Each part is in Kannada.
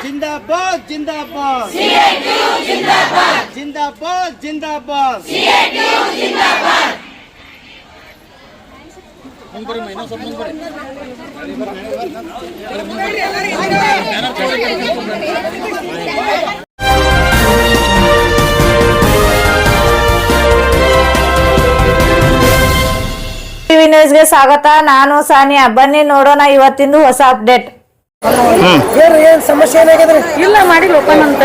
ಜಿಂದಾಬಾದ್ ಜಿಂದಾಬಾದ್ ಜಿಂದಾಬಾದ್ ಜಿಂದಾಬಾದ್ ಟಿವಿ ನ್ಯೂಸ್ಗೆ ಸ್ವಾಗತ. ನಾನು ಸಾನಿಯಾ. ಬನ್ನಿ ನೋಡೋಣ ಇವತ್ತಿಂದು ಹೊಸ ಅಪ್ಡೇಟ್. ಇಲ್ಲ ಮಾಡಿ ಓಪನ್ ಅಂತ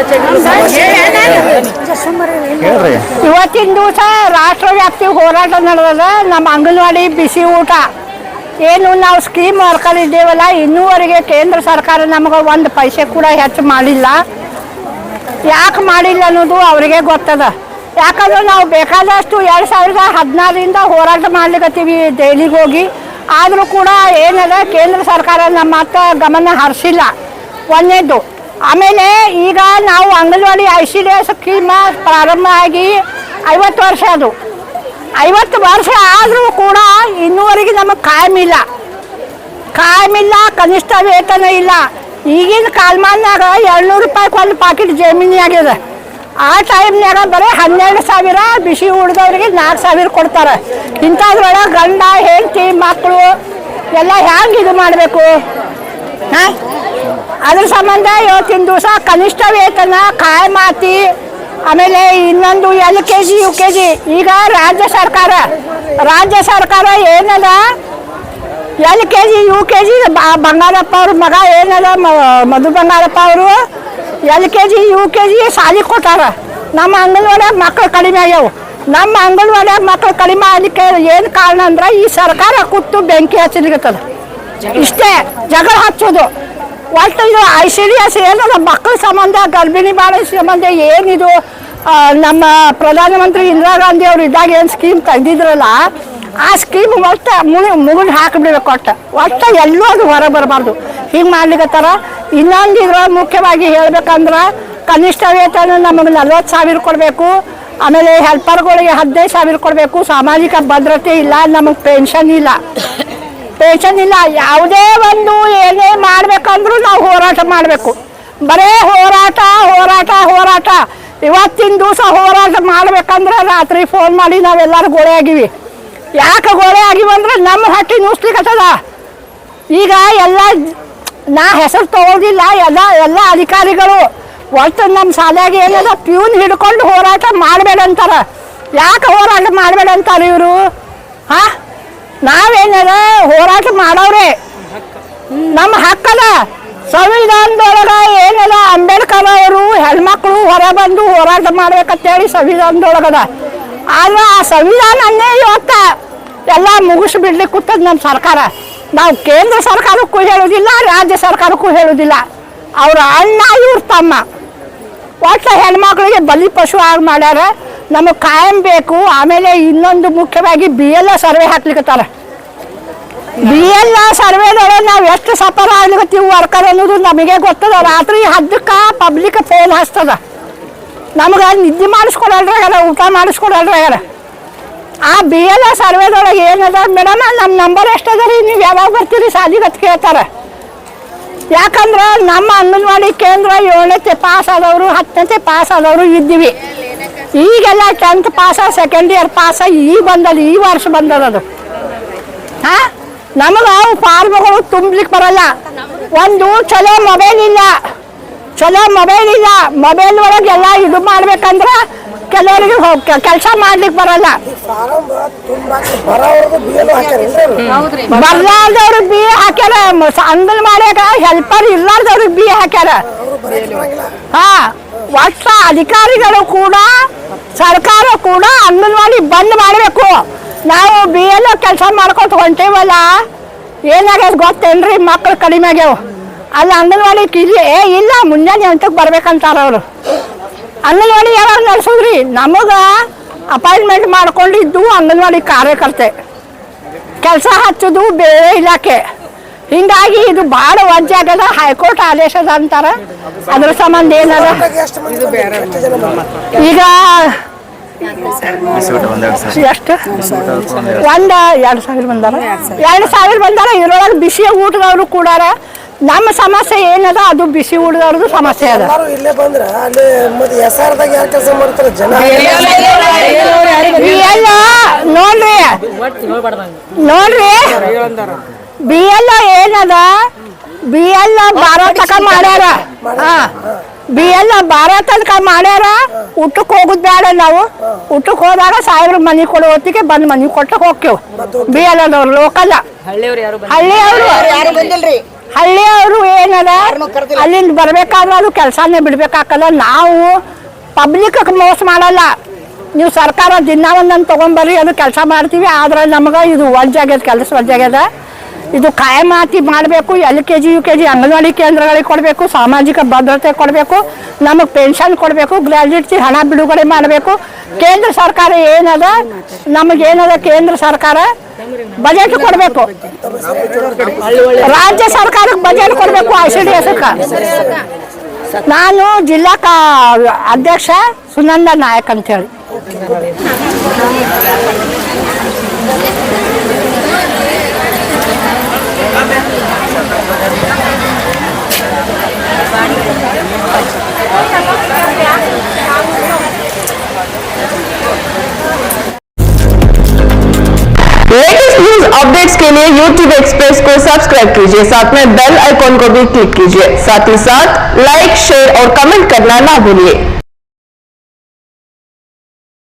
ಇವತ್ತಿನ ದಿವಸ ರಾಷ್ಟ್ರವ್ಯಾಪ್ತಿ ಹೋರಾಟ ನಡೆದ. ನಮ್ಮ ಅಂಗನವಾಡಿ ಬಿಸಿ ಊಟ ಏನು ನಾವು ಸ್ಕೀಮ್ ವರ್ಕರ್ ಇದ್ದೇವಲ್ಲ, ಇನ್ನೂವರೆಗೆ ಕೇಂದ್ರ ಸರ್ಕಾರ ನಮಗೆ ಒಂದು ಪೈಸೆ ಕೂಡ ಹೆಚ್ಚು ಮಾಡಿಲ್ಲ. ಯಾಕೆ ಮಾಡಿಲ್ಲ ಅನ್ನೋದು ಅವರಿಗೆ ಗೊತ್ತದ. ಯಾಕಂದ್ರೆ ನಾವು ಬೇಕಾದಷ್ಟು 2016ರಿಂದ ಹೋರಾಟ ಮಾಡ್ಲಿಕ್ಕತ್ತೀವಿ ದೆಹಲಿಗೆ ಹೋಗಿ. ಆದರೂ ಕೂಡ ಏನದ ಕೇಂದ್ರ ಸರ್ಕಾರ ನಮ್ಮ ಮಾತ್ರ ಗಮನ ಹರಿಸಿಲ್ಲ, ಒಂದೇದು. ಆಮೇಲೆ ಈಗ ನಾವು ಅಂಗನವಾಡಿ ICDS ಸ್ಕೀಮ್ ಪ್ರಾರಂಭ ಆಗಿ 50 ವರ್ಷ ಅದು. 50 ವರ್ಷ ಆದರೂ ಕೂಡ ಇನ್ನೂವರೆಗೆ ನಮಗೆ ಕಾಯಮಿಲ್ಲ, ಕನಿಷ್ಠ ವೇತನ ಇಲ್ಲ. ಈಗಿನ ಕಾಲಮಾನಾಗ 200 ರೂಪಾಯಿಗೆ ಒಂದು ಪಾಕೆಟ್ ಜಮೀನಿ ಆಗ್ಯದ. ಆ ಟೈಮ್ನಾಗ ಬರೀ 12,000 ಬಿಸಿ ಉಳಿದವ್ರಿಗೆ 4,000 ಕೊಡ್ತಾರೆ. ಇಂಥದ್ರೊಳಗೆ ಗಂಡ ಹೆಂಡತಿ ಮಕ್ಕಳು ಎಲ್ಲ ಹ್ಯಾಂಗೆ ಇದು ಮಾಡಬೇಕು? ಹಾಂ, ಅದ್ರ ಸಂಬಂಧ ಇವತ್ತಿನ ದಿವಸ ಕನಿಷ್ಠ ವೇತನ ಕಾಯಮಾತಿ, ಆಮೇಲೆ ಇನ್ನೊಂದು LKG UKG. ಈಗ ರಾಜ್ಯ ಸರ್ಕಾರ ಏನದ LKG UKG ಬಂಗಾರಪ್ಪ ಅವ್ರ ಮಗ ಏನದ ಮಧು ಬಂಗಾರಪ್ಪ ಅವರು LKG UKG ಸಾಲಿ ಕೊಟ್ಟಾರ. ನಮ್ಮ ಅಂಗನವಾಡಿಯಾಗ ಮಕ್ಕಳು ಕಡಿಮೆ ಆಗ್ಯಾವ. ನಮ್ಮ ಅಂಗನವಾಡಿಯಾಗ ಮಕ್ಕಳು ಕಡಿಮೆ ಆಗ್ಲಿಕ್ಕೆ ಏನು ಕಾರಣ ಅಂದ್ರೆ ಈ ಸರ್ಕಾರ ಕೂತು ಬೆಂಕಿ ಹಚ್ಚಲಿಕ್ಕತ್ತದ. ಇಷ್ಟೇ ಜಗಳ ಹಚ್ಚೋದು. ಒಟ್ಟು ಇದು ICDS ಏನದ ಮಕ್ಕಳ ಸಂಬಂಧ, ಗರ್ಭಿಣಿ ಬಾಳ ಸಂಬಂಧ ಏನಿದು ನಮ್ಮ ಪ್ರಧಾನಮಂತ್ರಿ ಇಂದಿರಾ ಗಾಂಧಿ ಅವರು ಇದ್ದಾಗ ಏನು ಸ್ಕೀಮ್ ತೆಗೆದಿದ್ರಲ್ಲ, ಆ ಸ್ಕೀಮ್ ಒಟ್ಟು ಮುಗಿದು ಹಾಕಿಬಿಡ್ಬೇಕು. ಒಟ್ಟು ಎಲ್ಲೂ ಅದು ಹೊರ ಬರಬಾರ್ದು. ಹಿಂಗೆ ಮಾಡ್ಲಿಕ್ಕತ್ತಾರ. ಇನ್ನೊಂದು ಇದ್ರ ಮುಖ್ಯವಾಗಿ ಹೇಳ್ಬೇಕಂದ್ರೆ ಕನಿಷ್ಠ ವೇತನ ನಮಗೆ 40,000 ಕೊಡಬೇಕು. ಆಮೇಲೆ ಹೆಲ್ಪರ್ಗಳಿಗೆ 15,000 ಕೊಡಬೇಕು. ಸಾಮಾಜಿಕ ಭದ್ರತೆ ಇಲ್ಲ, ನಮಗೆ ಪೆನ್ಷನ್ ಇಲ್ಲ. ಯಾವುದೇ ಒಂದು ಏನೇ ಮಾಡ್ಬೇಕಂದ್ರೂ ನಾವು ಹೋರಾಟ ಮಾಡಬೇಕು. ಬರೇ ಹೋರಾಟ. ಇವತ್ತಿನ ದಿವಸ ಹೋರಾಟ ಮಾಡ್ಬೇಕಂದ್ರೆ ರಾತ್ರಿ ಫೋನ್ ಮಾಡಿ ನಾವೆಲ್ಲರೂ ಗೋಳೆ ಆಗಿವಿ. ಯಾಕೆ ಗೋಳೆ ಆಗಿವಂದ್ರೆ ನಮ್ಮ ಹೊಟ್ಟೆ ನುಸ್ಲಿಕ್ಕತ್ತದ. ಈಗ ಎಲ್ಲ ನಾ ಹೆಸರು ತಗೋದಿಲ್ಲ, ಎಲ್ಲ ಅಧಿಕಾರಿಗಳು ಒಟ್ಟು ನಮ್ಮ ಶಾಲೆಯಾಗ ಏನದ ಪ್ಯೂನ್ ಹಿಡ್ಕೊಂಡು ಹೋರಾಟ ಮಾಡಬೇಡಂತಾರ. ಯಾಕೆ ಹೋರಾಟ ಮಾಡಬೇಡಂತಾರೆ ಇವರು? ಹಾಂ, ನಾವೇನದ ಹೋರಾಟ ಮಾಡವ್ರೆ, ನಮ್ಮ ಹಕ್ಕದ. ಸಂವಿಧಾನದೊಳಗೆ ಏನದ ಅಂಬೇಡ್ಕರ್ ಅವರು ಹೆಣ್ಮಕ್ಳು ಹೊರ ಬಂದು ಹೋರಾಟ ಮಾಡ್ಬೇಕಂತೇಳಿ ಸಂವಿಧಾನದೊಳಗದ. ಆದ್ರೆ ಆ ಸಂವಿಧಾನನ್ನೇ ಇವತ್ತು ಎಲ್ಲ ಮುಗಿಸ್ಬಿಡ್ಲಿಕ್ಕೆ ಕೂತದ ನಮ್ಮ ಸರ್ಕಾರ. ನಾವು ಕೇಂದ್ರ ಸರ್ಕಾರಕ್ಕೂ ಹೇಳೋದಿಲ್ಲ, ರಾಜ್ಯ ಸರ್ಕಾರಕ್ಕೂ ಹೇಳೋದಿಲ್ಲ. ಅವ್ರ ಅಣ್ಣ ಇವ್ರ ತಮ್ಮ ಒಟ್ಟು ಹೆಣ್ಮಕ್ಳಿಗೆ ಬಲಿ ಪಶು ಆಗಿ ಮಾಡ್ಯಾರ. ನಮಗೆ ಕಾಯಂ ಬೇಕು. ಆಮೇಲೆ ಇನ್ನೊಂದು ಮುಖ್ಯವಾಗಿ BL ಸರ್ವೆ ಹಾಕ್ಲಿಕ್ಕತ್ತಾರ. BL ಸರ್ವೆದೊಳಗೆ ನಾವು ಎಷ್ಟು ಸಫರ್ ಆಗ್ಲಿಕ್ಕತ್ತೀವಿ ವರ್ಕರ್ ಅನ್ನೋದು ನಮಗೆ ಗೊತ್ತದ. ರಾತ್ರಿ 10ಕ್ಕೆ ಪಬ್ಲಿಕ್ ಫೋನ್ ಹಚ್ತದ. ನಮ್ಗೆ ನಿದ್ದೆ ಮಾಡಿಸ್ಕೊಡಲ್ರಾಗ್ಯಾರ, ಊಟ ಮಾಡಿಸ್ಕೊಡಲ್ರಾಗ್ಯಾರ. ಆ BL ಸರ್ವೆದೊಳಗೆ ಏನದ, ಮೇಡಮ್ ನಮ್ಮ ನಂಬರ್ ಎಷ್ಟದ ರೀ, ನೀವು ಯಾವಾಗ ಬರ್ತೀರಿ ಶಾಲೆಗೆ ಅಂತ ಕೇಳ್ತಾರೆ. ಯಾಕಂದ್ರೆ ನಮ್ಮ ಅಂಗನವಾಡಿ ಕೇಂದ್ರ 7ನೇ ಪಾಸ್ ಆದವರು 10ನೇ ಪಾಸ್ ಆದವರು ಇದ್ದೀವಿ. ಈಗೆಲ್ಲ 10th ಪಾಸ, ಸೆಕೆಂಡ್ ಇಯರ್ ಪಾಸ ಈಗ ಬಂದದ, ಈ ವರ್ಷ ಬಂದದದು. ಹಾಂ, ನಮಗೆ ಅವು ಫಾರ್ಮ್ಗಳು ತುಂಬಲಿಕ್ಕೆ ಬರಲ್ಲ. ಒಂದು ಚಲೋ ಮೊಬೈಲ್ ಇಲ್ಲ. ಮೊಬೈಲ್ ಒಳಗೆ ಎಲ್ಲ ಇದು ಮಾಡ್ಬೇಕಂದ್ರೆ ಕೆಲವರಿಗೆ ಕೆಲಸ ಮಾಡ್ಲಿಕ್ಕೆ ಬರಲ್ಲ. ಬರ್ಲಾರ್ದವ್ರಿಗೆ BA ಹಾಕ್ಯಾರ. ಅಂಗನವಾಡಿಯಾಗ ಹೆಲ್ಪರ್ ಇರ್ಲಾರ್ದವ್ರಿಗೆ BA ಹಾಕ್ಯಾರ. ಹಾಂ, ಒಟ್ಟು ಅಧಿಕಾರಿಗಳು ಕೂಡ ಸರ್ಕಾರ ಕೂಡ ಅಂಗನವಾಡಿ ಬಂದ್ ಮಾಡಬೇಕು. ನಾವು BL ಕೆಲಸ ಮಾಡ್ಕೊತ ಹೊಂಟೇವಲ್ಲ, ಏನಾಗ್ಯದ ಗೊತ್ತೇನ್ರಿ? ಮಕ್ಕಳು ಕಡಿಮೆ ಆಗ್ಯಾವ. ಅಲ್ಲಿ ಅಂಗನವಾಡಿ ಇಲ್ಲ ಮುಂಜಾನೆ 8ಕ್ಕೆ ಬರ್ಬೇಕಂತಾರ ಅವರು. ಅಂಗನವಾಡಿ ಯಾವಾಗ ನಡೆಸೋದ್ರಿ? ನಮಗೆ ಅಪಾಯಿಂಟ್ಮೆಂಟ್ ಮಾಡ್ಕೊಂಡಿದ್ದು ಅಂಗನವಾಡಿ ಕಾರ್ಯಕರ್ತೆ, ಕೆಲಸ ಹಚ್ಚೋದು ಬೇರೆ ಇಲಾಖೆ. ಹಿಂಗಾಗಿ ಇದು ಭಾಳ ವಜ್ಜೆ ಆಗದ. ಹೈಕೋರ್ಟ್ ಆದೇಶದ ಅಂತಾರೆ. ಅದ್ರ ಸಂಬಂಧ ಏನದ ಈಗ ಎಷ್ಟು 1,000 ಬಂದಾರ. 2,000 ಬಂದಾರ. ಇದ್ರೊಳಗೆ ಬಿಸಿ ಊಟದವರು ಕೂಡಾರ. ನಮ್ಮ ಸಮಸ್ಯೆ ಏನದ ಅದು ಬಿಸಿ ಉಳಿದವ್ರದ್ದು ಸಮಸ್ಯೆ ಅದ. ಎಲ್ಲರೂ ಇಲ್ಲೇ ಬಂದ್ರ ಅಲ್ಲಿ ಮತ್ತೆ ಎಸ್ಆರ್ದಾಗ ಯಾಕೆ ಕೆಲಸ ಮಾಡ್ತಾರೆ ಜನ? BL ನೋಡ್ರಿ BL ಏನದ, BL ಭಾರತಕ ಮಾಡ್ಯಾರ. BL ಭಾರತಕ ಮಾಡ್ಯಾರ. ಊಟಕ್ಕೆ ಹೋಗುದ್ ಬೇಡ, ನಾವು ಊಟಕ್ಕೆ ಹೋದಾಗ ಸಾಹೇಬ್ರ ಮನೆ ಕೊಡೋ ಹೊತ್ತಿಗೆ ಬಂದು ಮನೆ ಕೊಟ್ಟು ಹೋಗ್ತೇವೆ. BL ಅವ್ರು ಲೋಕಲ್ ಹಳ್ಳಿಯವರು ಏನದ, ಅಲ್ಲಿಂದ ಬರ್ಬೇಕಾದ್ರೆ ಅದು ಕೆಲಸನೇ ಬಿಡ್ಬೇಕಾಗಲ್ಲ. ನಾವು ಪಬ್ಲಿಕ್ ಮೋಸ ಮಾಡಲ್ಲ. ನೀವು ಸರ್ಕಾರ ದಿನ ಒಂದೊಂದು ತೊಗೊಂಬರ್ರಿ, ಅದು ಕೆಲಸ ಮಾಡ್ತೀವಿ. ಆದ್ರೆ ನಮ್ಗೆ ಇದು ವಜ್ಜಾಗ್ಯದ, ಕೆಲಸ ವಜ್ಜಾಗ್ಯದ. ಇದು ಕಾಯಮಾತಿ ಮಾಡಬೇಕು. LKG UKG ಅಂಗನವಾಡಿ ಕೇಂದ್ರಗಳಿಗೆ ಕೊಡಬೇಕು, ಸಾಮಾಜಿಕ ಭದ್ರತೆ ಕೊಡಬೇಕು, ನಮಗೆ ಪೆನ್ಷನ್ ಕೊಡಬೇಕು, ಗ್ರ್ಯಾಜುಯೇಟ್ಸ್ ಹಣ ಬಿಡುಗಡೆ ಮಾಡಬೇಕು. ಕೇಂದ್ರ ಸರ್ಕಾರ ಏನದ, ನಮಗೇನದ, ಕೇಂದ್ರ ಸರ್ಕಾರ ಬಜೆಟ್ ಕೊಡಬೇಕು, ರಾಜ್ಯ ಸರ್ಕಾರಕ್ಕೆ ಬಜೆಟ್ ಕೊಡಬೇಕು. ICDS ನಾನು ಜಿಲ್ಲಾ ಅಧ್ಯಕ್ಷ ಸುನಂದ ನಾಯಕ್ ಅಂತೇಳಿ. लेटेस्ट न्यूज अपडेट्स के लिए YouTube एक्सप्रेस को सब्सक्राइब कीजिए, साथ में बेल आइकॉन को भी क्लिक कीजिए। साथ ही साथ लाइक, शेयर और कमेंट करना ना भूलिए।